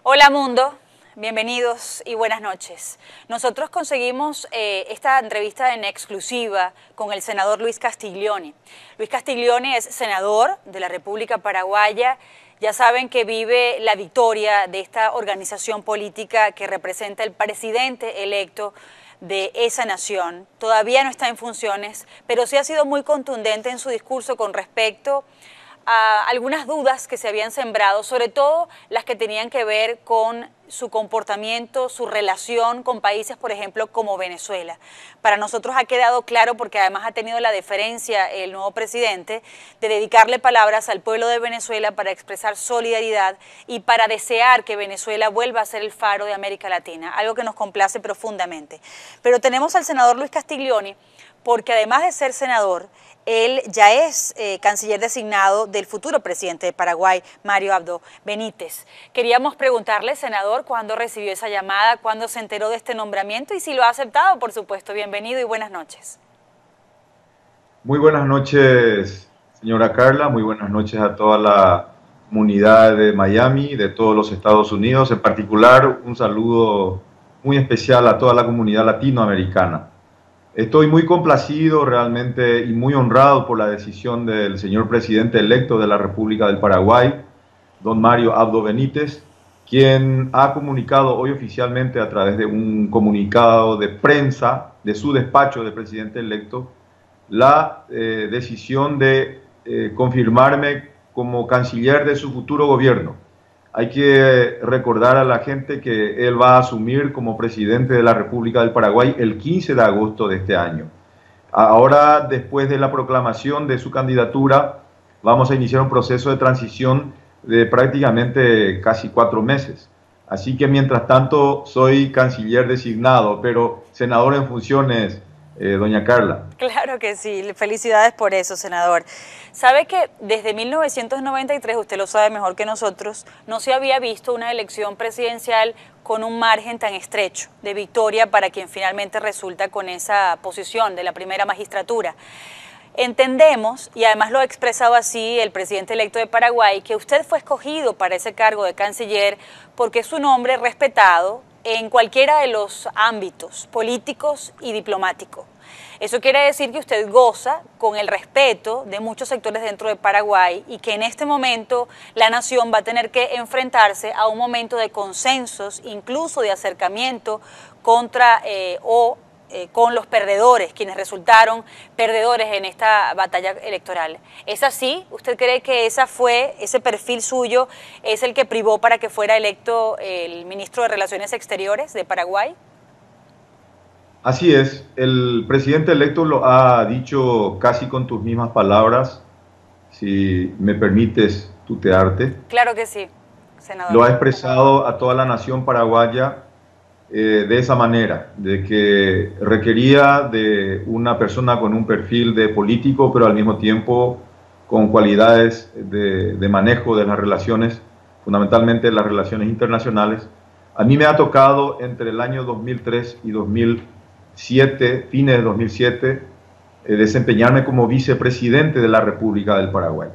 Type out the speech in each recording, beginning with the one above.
Hola mundo, bienvenidos y buenas noches. Nosotros conseguimos esta entrevista en exclusiva con el senador Luis Castiglioni. Luis Castiglioni es senador de la República Paraguaya. Ya saben que vive la victoria de esta organización política que representa el presidente electo de esa nación. Todavía no está en funciones, pero sí ha sido muy contundente en su discurso con respecto a algunas dudas que se habían sembrado, sobre todo las que tenían que ver con su comportamiento, su relación con países, por ejemplo, como Venezuela. Para nosotros ha quedado claro, porque además ha tenido la deferencia el nuevo presidente, de dedicarle palabras al pueblo de Venezuela para expresar solidaridad y para desear que Venezuela vuelva a ser el faro de América Latina, algo que nos complace profundamente. Pero tenemos al senador Luis Castiglioni, porque además de ser senador, él ya es canciller designado del futuro presidente de Paraguay, Mario Abdo Benítez. Queríamos preguntarle, senador, cuándo recibió esa llamada, cuándo se enteró de este nombramiento y si lo ha aceptado, por supuesto. Bienvenido y buenas noches. Muy buenas noches, señora Carla. Muy buenas noches a toda la comunidad de Miami, de todos los Estados Unidos. En particular, un saludo muy especial a toda la comunidad latinoamericana. Estoy muy complacido realmente y muy honrado por la decisión del señor presidente electo de la República del Paraguay, don Mario Abdo Benítez, quien ha comunicado hoy oficialmente a través de un comunicado de prensa de su despacho de presidente electo la decisión de confirmarme como canciller de su futuro gobierno. Hay que recordar a la gente que él va a asumir como presidente de la República del Paraguay el 15 de agosto de este año. Ahora, después de la proclamación de su candidatura, vamos a iniciar un proceso de transición de prácticamente casi 4 meses. Así que mientras tanto soy canciller designado, pero senador en funciones, doña Carla. Claro que sí, felicidades por eso, senador. Sabe que desde 1993, usted lo sabe mejor que nosotros, no se había visto una elección presidencial con un margen tan estrecho de victoria para quien finalmente resulta con esa posición de la primera magistratura. Entendemos, y además lo ha expresado así el presidente electo de Paraguay, que usted fue escogido para ese cargo de canciller porque es un hombre respetado en cualquiera de los ámbitos políticos y diplomáticos. Eso quiere decir que usted goza con el respeto de muchos sectores dentro de Paraguay y que en este momento la nación va a tener que enfrentarse a un momento de consensos, incluso de acercamiento contra con los perdedores, quienes resultaron perdedores en esta batalla electoral. ¿Es así? ¿Usted cree que ese perfil suyo es el que privó para que fuera electo el ministro de Relaciones Exteriores de Paraguay? Así es, el presidente electo lo ha dicho casi con tus mismas palabras, si me permites tutearte. Claro que sí, senador. Lo ha expresado a toda la nación paraguaya de esa manera, de que requería de una persona con un perfil de político, pero al mismo tiempo con cualidades de manejo de las relaciones, fundamentalmente las relaciones internacionales. A mí me ha tocado entre el año 2003 y 2007, fines de 2007, desempeñarme como vicepresidente de la República del Paraguay.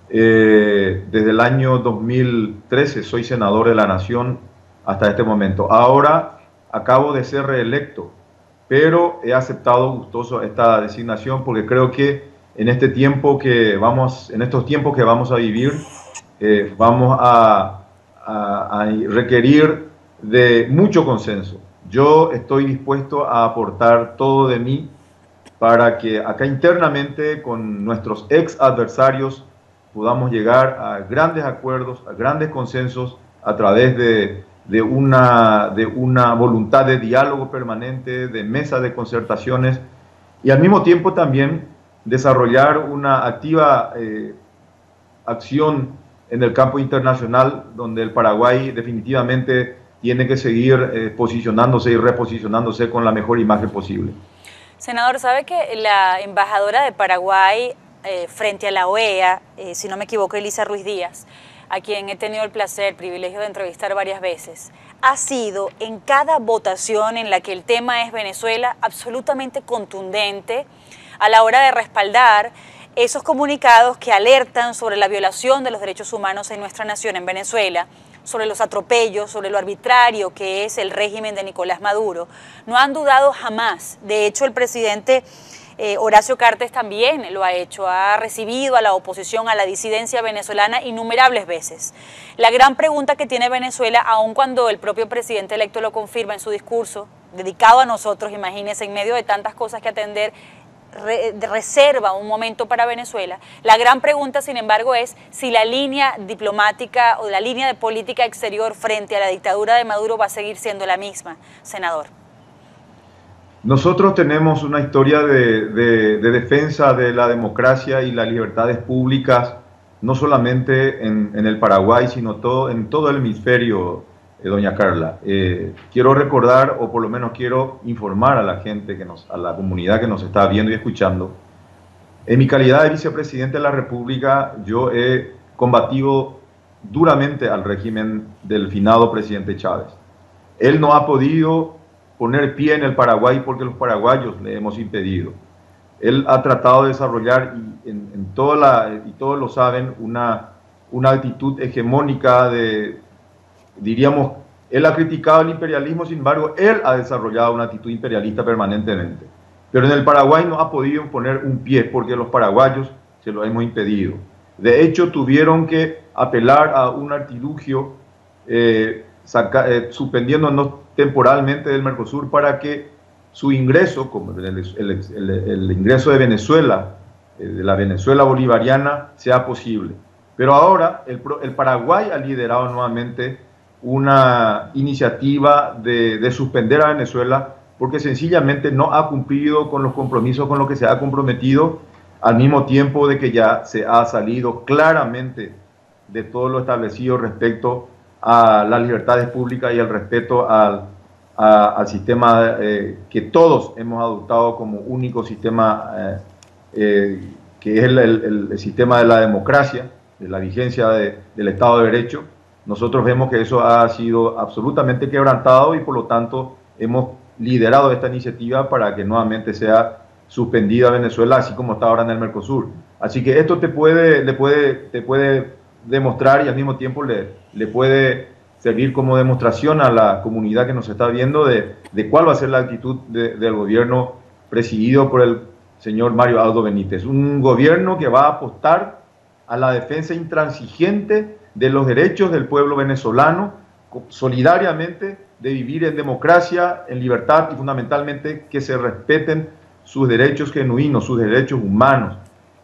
Desde el año 2013 soy senador de la Nación hasta este momento. Ahora acabo de ser reelecto, pero he aceptado gustoso esta designación porque creo que en estos tiempos que vamos a vivir, vamos a requerir de mucho consenso. Yo estoy dispuesto a aportar todo de mí para que acá internamente con nuestros ex adversarios podamos llegar a grandes acuerdos, a grandes consensos a través de una voluntad de diálogo permanente, de mesa de concertaciones y al mismo tiempo también desarrollar una activa acción en el campo internacional donde el Paraguay definitivamente tiene que seguir posicionándose y reposicionándose con la mejor imagen posible. Senador, ¿sabe que la embajadora de Paraguay frente a la OEA, si no me equivoco, Elisa Ruiz Díaz, a quien he tenido el placer, privilegio de entrevistar varias veces, ha sido en cada votación en la que el tema es Venezuela absolutamente contundente a la hora de respaldar esos comunicados que alertan sobre la violación de los derechos humanos en nuestra nación, en Venezuela, sobre los atropellos, sobre lo arbitrario que es el régimen de Nicolás Maduro, no han dudado jamás. De hecho, el presidente Horacio Cartes también lo ha hecho, ha recibido a la oposición, a la disidencia venezolana innumerables veces. La gran pregunta que tiene Venezuela, aun cuando el propio presidente electo lo confirma en su discurso, dedicado a nosotros, imagínense, en medio de tantas cosas que atender, reserva un momento para Venezuela. La gran pregunta, sin embargo, es si la línea diplomática o la línea de política exterior frente a la dictadura de Maduro va a seguir siendo la misma, senador. Nosotros tenemos una historia de defensa de la democracia y las libertades públicas, no solamente en el Paraguay, sino en todo el hemisferio, doña Carla. Quiero recordar, o por lo menos quiero informar a la gente, a la comunidad que nos está viendo y escuchando. En mi calidad de vicepresidente de la República, yo he combatido duramente al régimen del finado presidente Chávez. Él no ha podido poner pie en el Paraguay porque los paraguayos le hemos impedido. Él ha tratado de desarrollar, y todos lo saben, una actitud hegemónica diríamos, él ha criticado el imperialismo, sin embargo, él ha desarrollado una actitud imperialista permanentemente. Pero en el Paraguay no ha podido poner un pie porque los paraguayos se lo hemos impedido. De hecho, tuvieron que apelar a un artilugio suspendiéndonos temporalmente del Mercosur para que su ingreso, como el ingreso de Venezuela, de la Venezuela bolivariana, sea posible. Pero ahora el Paraguay ha liderado nuevamente una iniciativa de suspender a Venezuela porque sencillamente no ha cumplido con los compromisos con los que se ha comprometido, al mismo tiempo de que ya se ha salido claramente de todo lo establecido respecto a las libertades públicas y al respeto al sistema que todos hemos adoptado como único sistema, que es el sistema de la democracia, de la vigencia del Estado de Derecho. Nosotros vemos que eso ha sido absolutamente quebrantado y por lo tanto hemos liderado esta iniciativa para que nuevamente sea suspendida Venezuela, así como está ahora en el Mercosur. Así que esto te puede demostrar y al mismo tiempo le puede servir como demostración a la comunidad que nos está viendo de cuál va a ser la actitud del gobierno presidido por el señor Mario Abdo Benítez. Un gobierno que va a apostar a la defensa intransigente de los derechos del pueblo venezolano, solidariamente de vivir en democracia, en libertad y fundamentalmente que se respeten sus derechos genuinos, sus derechos humanos,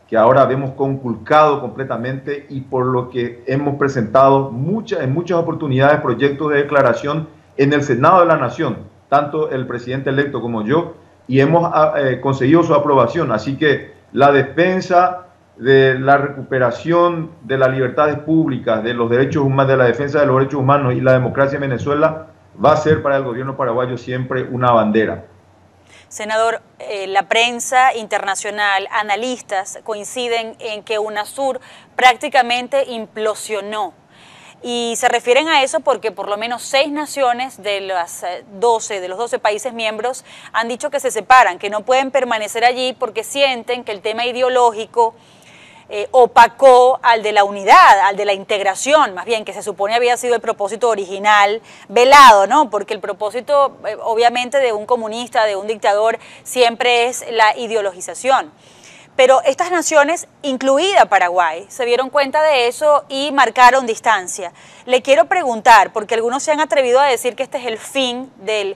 que ahora vemos conculcado completamente y por lo que hemos presentado en muchas oportunidades proyectos de declaración en el Senado de la Nación, tanto el presidente electo como yo, y hemos conseguido su aprobación. Así que la defensa de la recuperación de las libertades públicas, de los derechos humanos, de la defensa de los derechos humanos y la democracia en Venezuela va a ser para el gobierno paraguayo siempre una bandera. Senador, la prensa internacional, analistas coinciden en que UNASUR prácticamente implosionó. Y se refieren a eso porque por lo menos 6 naciones de los 12 países miembros han dicho que se separan, que no pueden permanecer allí porque sienten que el tema ideológico opacó al de la unidad, al de la integración, más bien, que se supone había sido el propósito original, velado, ¿no? Porque el propósito, obviamente, de un comunista, de un dictador, siempre es la ideologización. Pero estas naciones, incluida Paraguay, se dieron cuenta de eso y marcaron distancia. Le quiero preguntar, porque algunos se han atrevido a decir que este es el fin de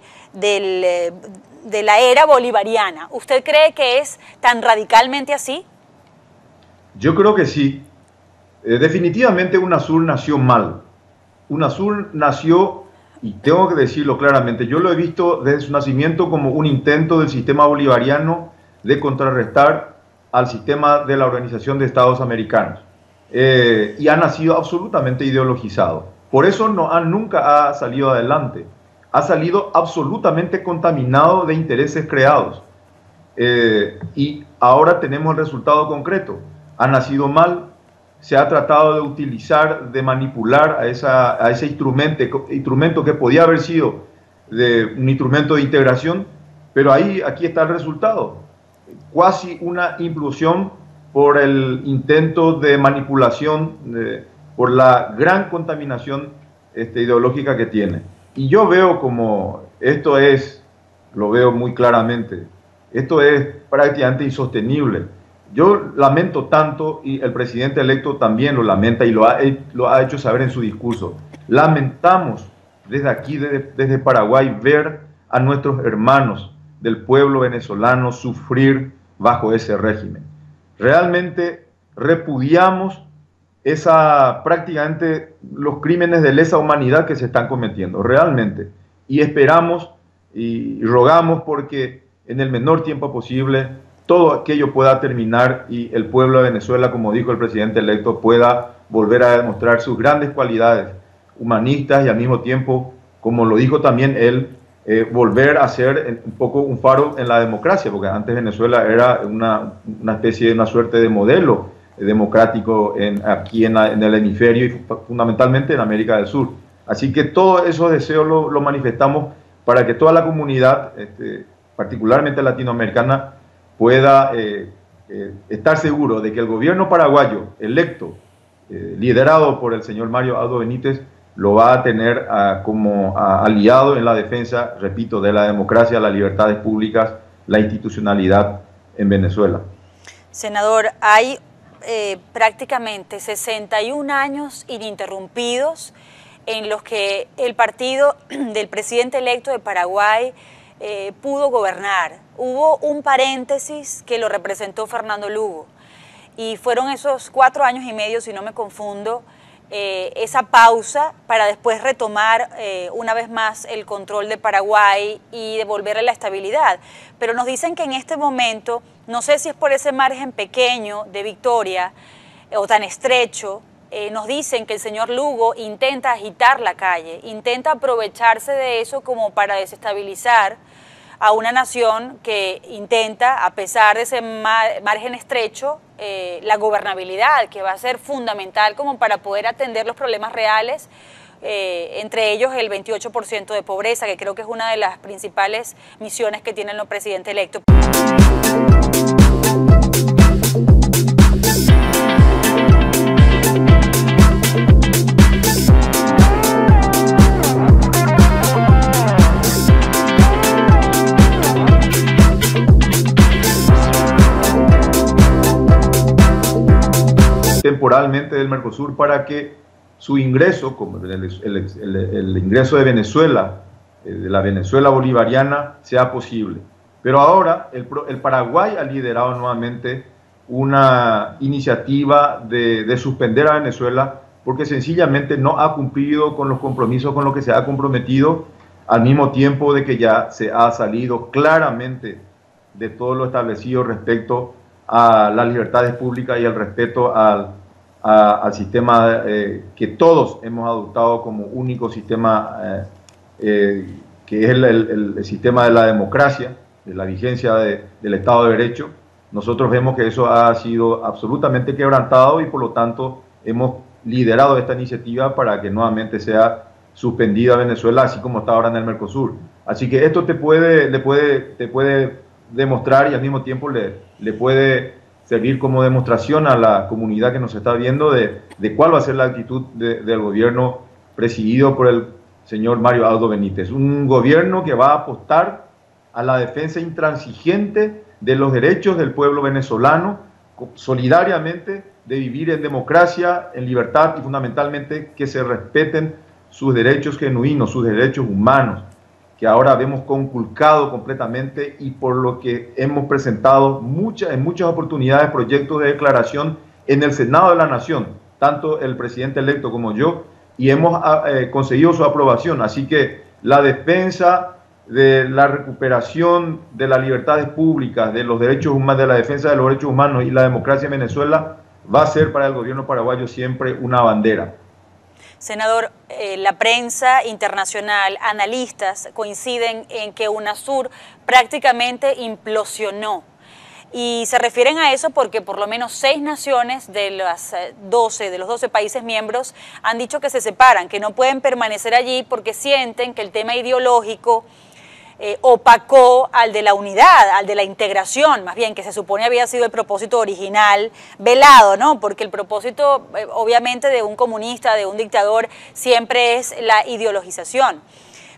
la era bolivariana. ¿Usted cree que es tan radicalmente así? Yo creo que sí. Definitivamente UNASUR nació mal. UNASUR nació, y tengo que decirlo claramente, yo lo he visto desde su nacimiento como un intento del sistema bolivariano de contrarrestar al sistema de la Organización de Estados Americanos. Y ha nacido absolutamente ideologizado. Por eso nunca ha salido adelante. Ha salido absolutamente contaminado de intereses creados. Y ahora tenemos el resultado concreto. Ha nacido mal, se ha tratado de utilizar, de manipular a ese instrumento que podía haber sido un instrumento de integración, pero aquí está el resultado. Cuasi una implosión por el intento de manipulación, por la gran contaminación ideológica que tiene. Y yo veo como lo veo muy claramente, esto es prácticamente insostenible. Yo lamento tanto, y el presidente electo también lo lamenta y lo ha hecho saber en su discurso. Lamentamos desde aquí, desde Paraguay, ver a nuestros hermanos del pueblo venezolano sufrir bajo ese régimen. Realmente repudiamos prácticamente los crímenes de lesa humanidad que se están cometiendo, realmente. Y esperamos y rogamos porque en el menor tiempo posible todo aquello pueda terminar y el pueblo de Venezuela, como dijo el presidente electo, pueda volver a demostrar sus grandes cualidades humanistas y al mismo tiempo, como lo dijo también él, volver a ser un poco un faro en la democracia, porque antes Venezuela era una especie de una suerte de modelo democrático aquí en el hemisferio y fundamentalmente en América del Sur. Así que todos esos deseos lo manifestamos para que toda la comunidad, particularmente latinoamericana, pueda estar seguro de que el gobierno paraguayo electo, liderado por el señor Mario Abdo Benítez, lo va a tener como aliado en la defensa, repito, de la democracia, las libertades públicas, la institucionalidad en Venezuela. Senador, hay prácticamente 61 años ininterrumpidos en los que el partido del presidente electo de Paraguay pudo gobernar. Hubo un paréntesis que lo representó Fernando Lugo y fueron esos 4 años y medio, si no me confundo, esa pausa para después retomar una vez más el control de Paraguay y devolverle la estabilidad. Pero nos dicen que en este momento, no sé si es por ese margen pequeño de victoria o tan estrecho, nos dicen que el señor Lugo intenta agitar la calle, intenta aprovecharse de eso como para desestabilizar a una nación que intenta, a pesar de ese margen estrecho, la gobernabilidad, que va a ser fundamental como para poder atender los problemas reales, entre ellos el 28% de pobreza, que creo que es una de las principales misiones que tiene el presidente electo. Temporalmente del Mercosur para que su ingreso, como el ingreso de Venezuela, de la Venezuela bolivariana, sea posible. Pero ahora el Paraguay ha liderado nuevamente una iniciativa de suspender a Venezuela porque sencillamente no ha cumplido con los compromisos con los que se ha comprometido, al mismo tiempo de que ya se ha salido claramente de todo lo establecido respecto a las libertades públicas y el respeto al sistema que todos hemos adoptado como único sistema, que es el sistema de la democracia, de la vigencia del Estado de Derecho. Nosotros vemos que eso ha sido absolutamente quebrantado y por lo tanto hemos liderado esta iniciativa para que nuevamente sea suspendida Venezuela, así como está ahora en el Mercosur. Así que esto te puede demostrar y al mismo tiempo le puede servir como demostración a la comunidad que nos está viendo de cuál va a ser la actitud del gobierno presidido por el señor Mario Abdo Benítez. Un gobierno que va a apostar a la defensa intransigente de los derechos del pueblo venezolano, solidariamente de vivir en democracia, en libertad y fundamentalmente que se respeten sus derechos genuinos, sus derechos humanos, que ahora vemos conculcado completamente y por lo que hemos presentado en muchas oportunidades proyectos de declaración en el Senado de la Nación, tanto el presidente electo como yo, y hemos conseguido su aprobación. Así que la defensa de la recuperación de las libertades públicas, de los derechos humanos, de la defensa de los derechos humanos y la democracia en Venezuela va a ser para el gobierno paraguayo siempre una bandera. Senador, la prensa internacional, analistas coinciden en que UNASUR prácticamente implosionó. Y se refieren a eso porque por lo menos 6 naciones de los 12 países miembros han dicho que se separan, que no pueden permanecer allí porque sienten que el tema ideológico opacó al de la unidad, al de la integración, más bien, que se supone había sido el propósito original, velado, ¿no? Porque el propósito, obviamente, de un comunista, de un dictador, siempre es la ideologización.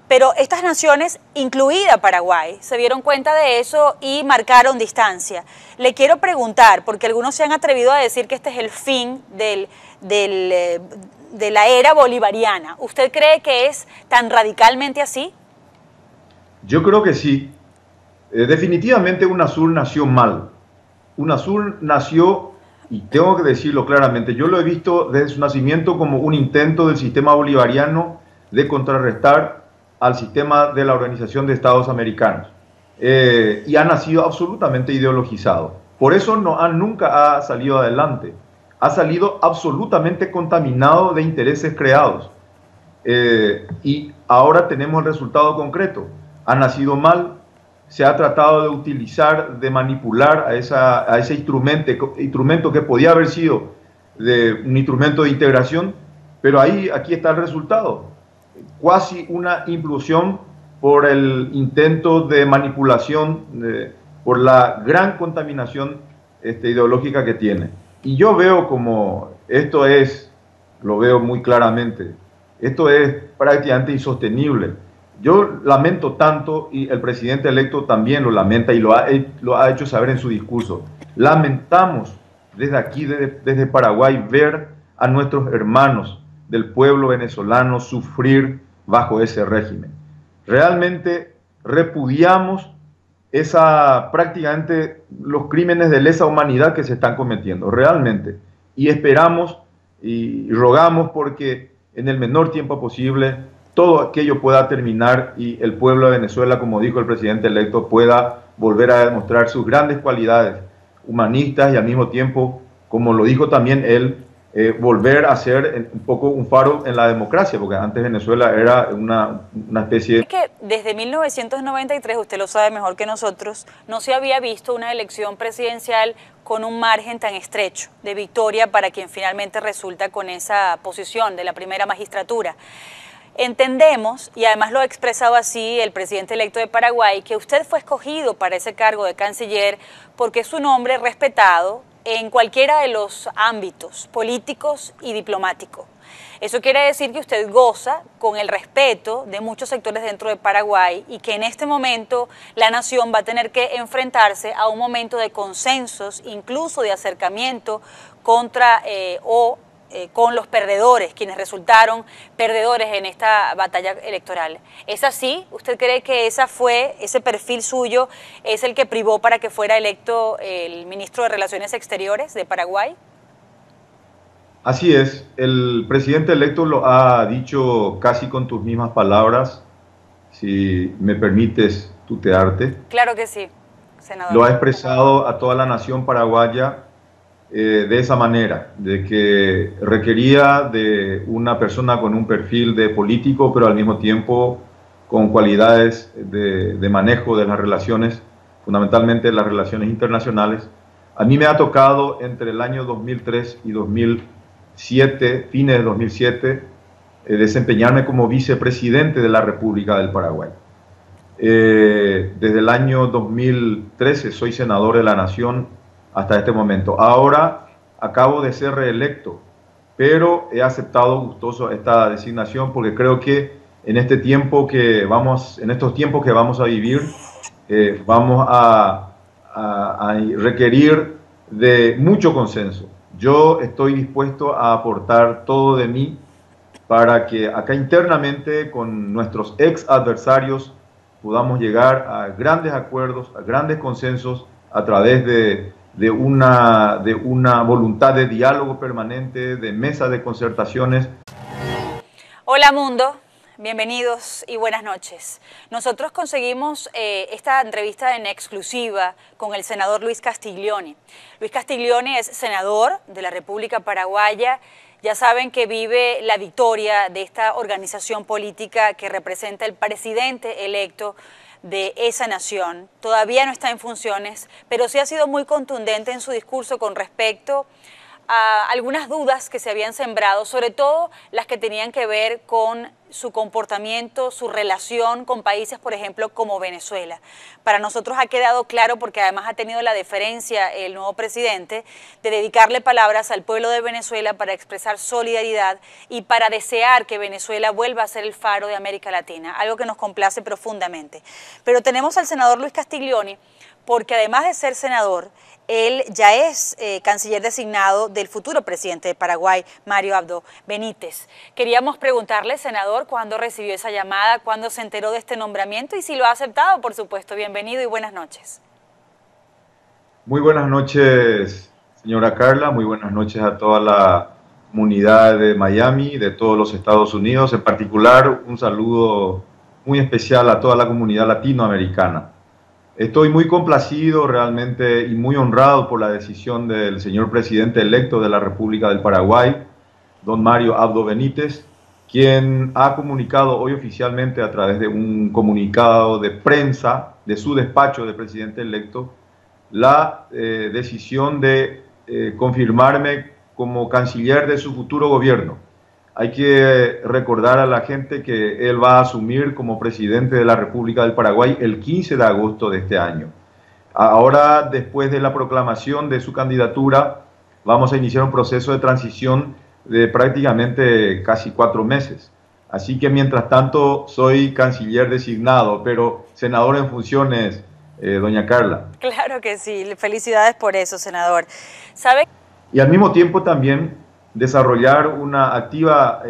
Pero estas naciones, incluida Paraguay, se dieron cuenta de eso y marcaron distancia. Le quiero preguntar, porque algunos se han atrevido a decir que este es el fin de la era bolivariana. ¿Usted cree que es tan radicalmente así? Yo creo que sí. Definitivamente UNASUR nació mal. UNASUR nació, y tengo que decirlo claramente, yo lo he visto desde su nacimiento como un intento del sistema bolivariano de contrarrestar al sistema de la Organización de Estados Americanos. Y ha nacido absolutamente ideologizado. Por eso nunca ha salido adelante. Ha salido absolutamente contaminado de intereses creados. Y ahora tenemos el resultado concreto. Ha nacido mal, se ha tratado de utilizar, de manipular a ese instrumento que podía haber sido un instrumento de integración, pero aquí está el resultado. Casi una implosión por el intento de manipulación, por la gran contaminación ideológica que tiene. Y yo veo como lo veo muy claramente, esto es prácticamente insostenible. Yo lamento tanto, y el presidente electo también lo lamenta y lo ha hecho saber en su discurso. Lamentamos desde aquí, desde Paraguay, ver a nuestros hermanos del pueblo venezolano sufrir bajo ese régimen. Realmente repudiamos prácticamente los crímenes de lesa humanidad que se están cometiendo, realmente. Y esperamos y rogamos porque en el menor tiempo posible todo aquello pueda terminar y el pueblo de Venezuela, como dijo el presidente electo, pueda volver a demostrar sus grandes cualidades humanistas y al mismo tiempo, como lo dijo también él, volver a ser un poco un faro en la democracia, porque antes Venezuela era una especie de... Es que desde 1993, usted lo sabe mejor que nosotros, no se había visto una elección presidencial con un margen tan estrecho de victoria para quien finalmente resulta con esa posición de la primera magistratura. Entendemos, y además lo ha expresado así el presidente electo de Paraguay, que usted fue escogido para ese cargo de canciller porque es un hombre respetado en cualquiera de los ámbitos políticos y diplomáticos. Eso quiere decir que usted goza con el respeto de muchos sectores dentro de Paraguay y que en este momento la nación va a tener que enfrentarse a un momento de consensos, incluso de acercamiento contra con los perdedores, quienes resultaron perdedores en esta batalla electoral. ¿Es así? ¿Usted cree que ese perfil suyo es el que privó para que fuera electo el ministro de Relaciones Exteriores de Paraguay? Así es, el presidente electo lo ha dicho casi con tus mismas palabras, si me permites tutearte. Claro que sí, senador. Lo ha expresado a toda la nación paraguaya de esa manera, de que requería de una persona con un perfil de político, pero al mismo tiempo con cualidades de manejo de las relaciones, fundamentalmente las relaciones internacionales. A mí me ha tocado entre el año 2003 y 2007, fines de 2007, desempeñarme como vicepresidente de la República del Paraguay. Desde el año 2013 soy senador de la Nación hasta este momento. Ahora acabo de ser reelecto, pero he aceptado gustoso esta designación porque creo que en estos tiempos que vamos a vivir, vamos a requerir de mucho consenso. Yo estoy dispuesto a aportar todo de mí para que acá internamente con nuestros ex adversarios podamos llegar a grandes acuerdos, a grandes consensos a través de una voluntad de diálogo permanente, de mesa de concertaciones. Hola mundo, bienvenidos y buenas noches. Nosotros conseguimos esta entrevista en exclusiva con el senador Luis Castiglioni. Luis Castiglioni es senador de la República Paraguaya. Ya saben que vive la victoria de esta organización política que representa el presidente electo de esa nación. Todavía no está en funciones, pero sí ha sido muy contundente en su discurso con respecto a algunas dudas que se habían sembrado, sobre todo las que tenían que ver con su comportamiento, su relación con países, por ejemplo, como Venezuela. Para nosotros ha quedado claro, porque además ha tenido la deferencia el nuevo presidente, de dedicarle palabras al pueblo de Venezuela para expresar solidaridad y para desear que Venezuela vuelva a ser el faro de América Latina, algo que nos complace profundamente. Pero tenemos al senador Luis Castiglioni, porque además de ser senador, él ya es canciller designado del futuro presidente de Paraguay, Mario Abdo Benítez. Queríamos preguntarle, senador, cuándo recibió esa llamada, cuándo se enteró de este nombramiento y si lo ha aceptado, por supuesto. Bienvenido y buenas noches. Muy buenas noches, señora Carla. Muy buenas noches a toda la comunidad de Miami, de todos los Estados Unidos. En particular, un saludo muy especial a toda la comunidad latinoamericana. Estoy muy complacido realmente y muy honrado por la decisión del señor presidente electo de la República del Paraguay, don Mario Abdo Benítez, quien ha comunicado hoy oficialmente a través de un comunicado de prensa de su despacho de presidente electo la decisión de confirmarme como canciller de su futuro gobierno. Hay que recordar a la gente que él va a asumir como presidente de la República del Paraguay el 15 de agosto de este año. Ahora, después de la proclamación de su candidatura, vamos a iniciar un proceso de transición de prácticamente casi 4 meses. Así que, mientras tanto, soy canciller designado, pero senador en funciones, doña Carla. Claro que sí, felicidades por eso, senador. ¿Sabe? Y al mismo tiempo también desarrollar una activa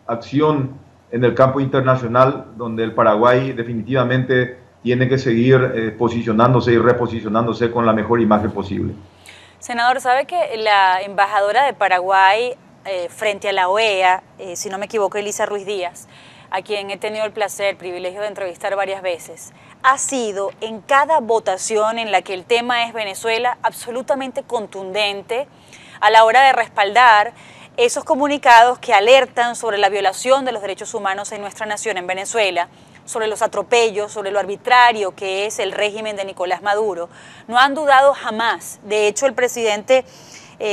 acción en el campo internacional, donde el Paraguay definitivamente tiene que seguir posicionándose y reposicionándose con la mejor imagen posible. Senador, ¿sabe que la embajadora de Paraguay frente a la OEA, si no me equivoco, Elisa Ruiz Díaz, a quien he tenido el placer, el privilegio de entrevistar varias veces, ha sido en cada votación en la que el tema es Venezuela absolutamente contundente a la hora de respaldar esos comunicados que alertan sobre la violación de los derechos humanos en nuestra nación, en Venezuela, sobre los atropellos, sobre lo arbitrario que es el régimen de Nicolás Maduro. No han dudado jamás. De hecho, el presidente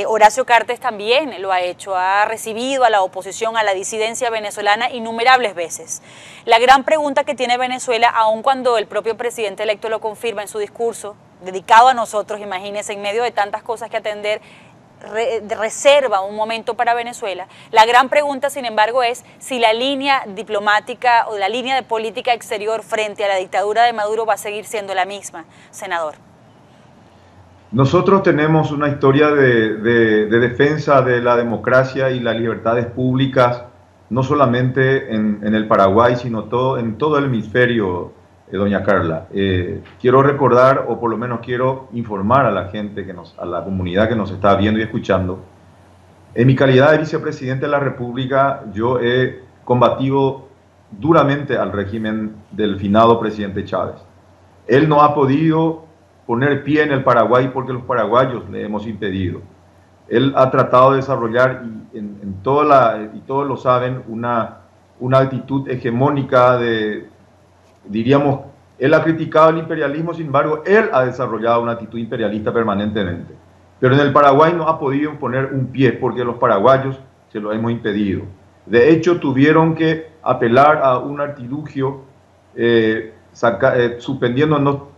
Horacio Cartes también lo ha hecho, ha recibido a la oposición, a la disidencia venezolana innumerables veces. La gran pregunta que tiene Venezuela, aun cuando el propio presidente electo lo confirma en su discurso, dedicado a nosotros, imagínense, en medio de tantas cosas que atender, reserva un momento para Venezuela. La gran pregunta, sin embargo, es si la línea diplomática o la línea de política exterior frente a la dictadura de Maduro va a seguir siendo la misma, senador. Nosotros tenemos una historia de defensa de la democracia y las libertades públicas, no solamente en el Paraguay, sino en todo el hemisferio, doña Carla. Quiero recordar, o por lo menos quiero informar a la gente, a la comunidad que nos está viendo y escuchando. En mi calidad de vicepresidente de la República, yo he combatido duramente al régimen del finado presidente Chávez. Él no ha podido poner pie en el Paraguay porque los paraguayos le hemos impedido. Él ha tratado de desarrollar, y todos lo saben, una actitud hegemónica diríamos, él ha criticado el imperialismo, sin embargo, él ha desarrollado una actitud imperialista permanentemente. Pero en el Paraguay no ha podido poner un pie porque los paraguayos se lo hemos impedido. De hecho, tuvieron que apelar a un artilugio suspendiéndonos